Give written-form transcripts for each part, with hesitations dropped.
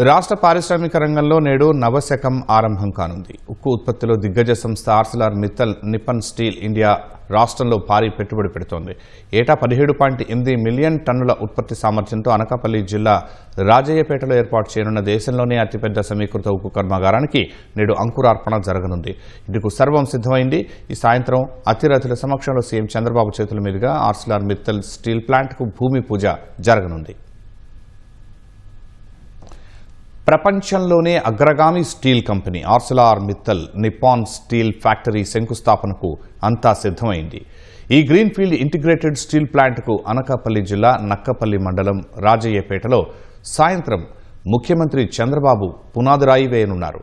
రాష్ట్ర పారిశ్రామిక రంగంలో నేడు నవశకం ఆరంభం కానుంది. ఉక్కు ఉత్పత్తిలో దిగ్గజ సంస్థ Arcelor Mittal Nippon steel India రాష్ట్రంలో భారీ పెట్టుబడి పెడుతోంది. ఏటా 17.8 మిలియన్ టన్నుల ఉత్పత్తి సామర్థ్యంతో అనకాపల్లి జిల్లా రాజయ్యపేటలో ఏర్పాటు చేయనున్న దేశంలోనే అతిపెద్ద సమీకృత ఉక్కు కర్మాగారానికి నేడు అంకురార్పణ జరగనుంది. ఇందుకు సర్వం సిద్ధమైంది. ఈ సాయంత్రం అతిరథుల సమక్షంలో సీఎం చంద్రబాబు చేతుల మీదుగా ఆర్సెలర్ మిత్తల్ స్టీల్ ప్లాంట్కు భూమి పూజ జరగనుంది. ప్రపంచంలోనే అగ్రగామి steel company Arcelor Mittal Nippon steel factory శంకుస్థాపనకు అంతా సిద్ధమైంది. ఈ గ్రీన్ఫీల్డ్ ఇంటిగ్రేటెడ్ స్టీల్ ప్లాంట్కు అనకాపల్లి జిల్లా నక్కపల్లి మండలం రాజయ్యపేటలో సాయంత్రం ముఖ్యమంత్రి చంద్రబాబు పునాదిరాయి వేయనున్నారు.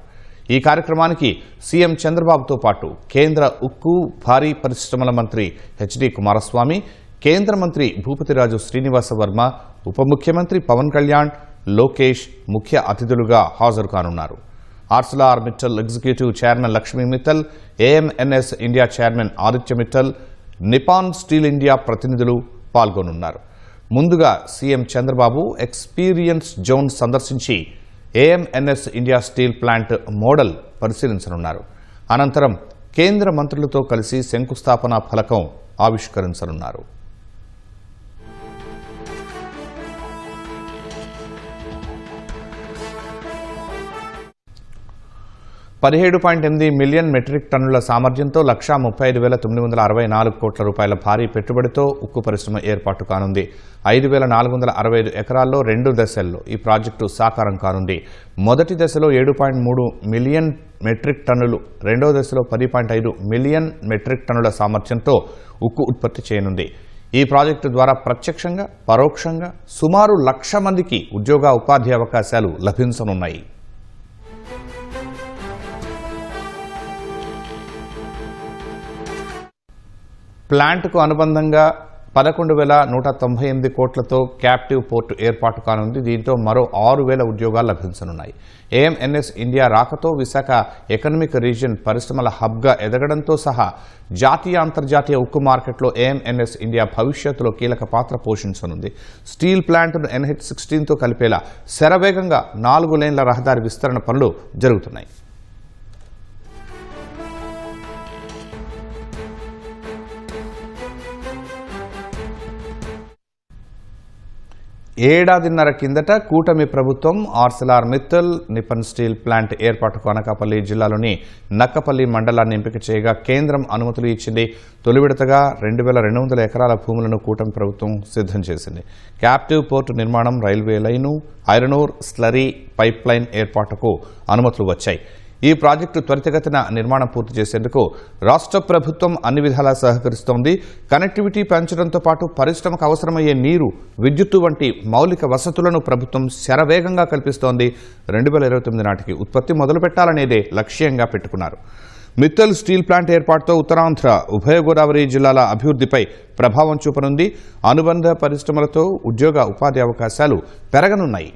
ఈ కార్యక్రమానికి సీఎం చంద్రబాబుతో పాటు కేంద్ర ఉక్కు భారీ పరిశ్రమల మంత్రి హెచ్డి కుమారస్వామి, కేంద్ర మంత్రి భూపతిరాజు శ్రీనివాస వర్మ, ఉప ముఖ్యమంత్రి పవన్ కళ్యాణ్, లోకేష్ ముఖ్య అతిథులుగా హాజరు కానున్నారు. Arcelor Mittal executive chairman Lakshmi Mittal, AMNS India chairman Aditya Mittal, Nippon steel India ప్రతినిధులు పాల్గొనున్నారు. ముందుగా సీఎం చంద్రబాబు ఎక్స్పీరియన్స్ జోన్ సందర్శించి AMNS India steel plant model పరిశీలించనున్నారు. అనంతరం కేంద్ర మంత్రులతో కలిసి శంకుస్థాపన ఫలకం ఆవిష్కరించనున్నారు. 17.8 మిలియన్ మెట్రిక్ టన్నుల సామర్థ్యంతో 1,35,964 కోట్ల రూపాయల భారీ పెట్టుబడితో ఉక్కు పరిశ్రమ ఏర్పాటు కానుంది. 5,465 ఎకరాల్లో 2 దశల్లో ఈ ప్రాజెక్టు సాకారం కానుంది. మొదటి దశలో 7.3 మిలియన్ మెట్రిక్ టన్నులు, రెండో దశలో 10.5 మిలియన్ మెట్రిక్ టన్నుల సామర్థ్యంతో ఉక్కు ఉత్పత్తి చేయనుంది. ఈ ప్రాజెక్టు ద్వారా ప్రత్యక్షంగా పరోక్షంగా సుమారు 1,00,000 మందికి ఉపాధి అవకాశాలు లభించనున్నాయి. ప్లాంట్కు అనుబంధంగా 11,198 కోట్లతో క్యాప్టివ్ పోర్టు ఏర్పాటు కానుంది. దీంతో మరో 6,000 ఉద్యోగాలు లభించనున్నాయి. ఏఎంఎన్ఎస్ ఇండియా రాకతో విశాఖ ఎకనామిక్ రీజియన్ పరిశ్రమల హబ్గా ఎదగడంతో సహా జాతీయ అంతర్జాతీయ ఉక్కు మార్కెట్లో ఏఎంఎన్ఎస్ ఇండియా భవిష్యత్తులో కీలక పాత్ర పోషించనుంది. స్టీల్ ప్లాంట్ను NH16తో కలిపేలా శరవేగంగా 4 లేన్ల రహదారి విస్తరణ పనులు జరుగుతున్నాయి. ఏడాదిన్నర కిందట కూటమి ప్రభుత్వం Arcelor Mittal Nippon steel plant ఏర్పాటుకు అనకాపల్లి జిల్లాలోని నక్కపల్లి మండలాన్ని ఎంపిక చేయగా కేంద్రం అనుమతులు ఇచ్చింది. తొలి విడతగా 2,200 ఎకరాల భూములను కూటమి ప్రభుత్వం సిద్ధం చేసింది. క్యాప్టివ్ పోర్టు నిర్మాణం, railway line, iron ore slurry pipe line ఏర్పాటుకు అనుమతులు వచ్చాయి. ఈ ప్రాజెక్టు త్వరితగతిన నిర్మాణం పూర్తి చేసేందుకు రాష్ట్ర ప్రభుత్వం అన్ని విధాలా సహకరిస్తోంది. కనెక్టివిటీ పెంచడంతో పాటు పరిశ్రమకు అవసరమయ్యే నీరు, విద్యుత్తు వంటి మౌలిక వసతులను ప్రభుత్వం శరవేగంగా కల్పిస్తోంది. 2029 నాటికి ఉత్పత్తి మొదలుపెట్టాలనేదే లక్ష్యంగా పెట్టుకున్నారు. మిత్తల్ స్టీల్ ప్లాంట్ ఏర్పాటుతో ఉత్తరాంధ్ర, ఉభయ గోదావరి జిల్లాల అభివృద్ధిపై ప్రభావం చూపనుంది. అనుబంధ పరిశ్రమలతో ఉపాధి అవకాశాలు పెరగనున్నాయి.